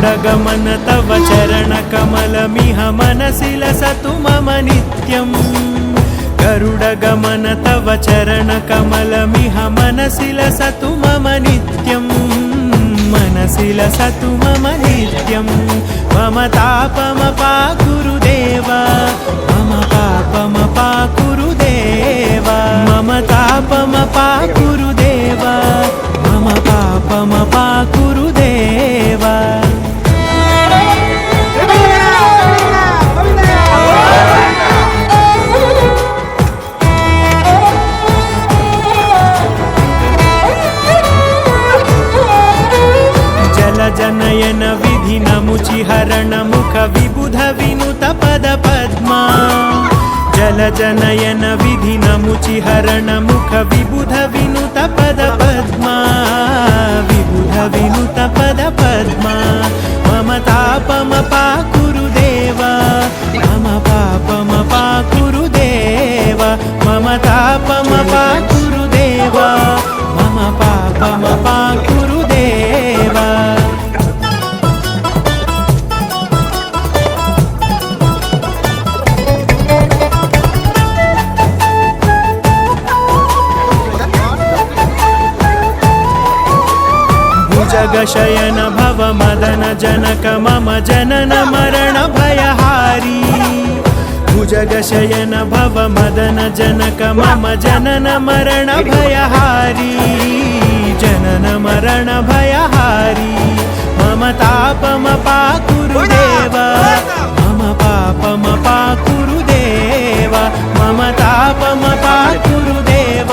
गरुडगमन तव चरणकमलमिह मनसि लसतु मम नित्यम् गरुडगमन तव चरणकमलमिह मनसि लसतु मम नित्यम् मनसि लसतु मम नित्यम् मम तापमपाकुरुदेव मम पापमपाकुरुदेव मम तापमपाकुरुदेव मम पापमपाकुरुदेव जनयन विधि नमुचिहरण मुख विबुध विनुत पद पद्मा जल जनयन विधि नमुचिहरण मुख विबुध विनुत पद पद्मा विबुध विनुत पद पद्मा मम तापमपाकुरुदेव मम पापमपाकुरुदेव मम तापमपाकुरुदेव मम पापमपाकुरुदेव जगशयन भव मदन जनक मम जनन मरण भयहारी भुजगशयन भव मदन जनक मम जनन मरण भयहारी जनन मरण भयहारी मम तापमपाकुरुदेव मम पापमपाकुरुदेव मम तापमपाकुरुदेव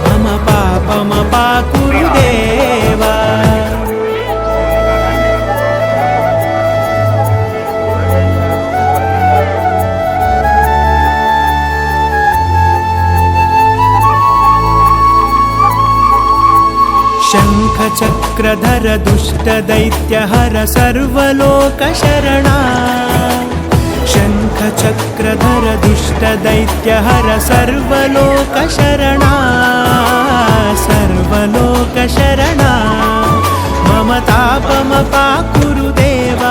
मम पापमपाकुरुदेव शङ्खचक्रधर दुष्टदैत्यहर सर्वलोकशरणा शङ्खचक्रधर दुष्टदैत्यहर सर्वलोकशरणा सर्वलोकशरणा मम तापमपाकुरुदेव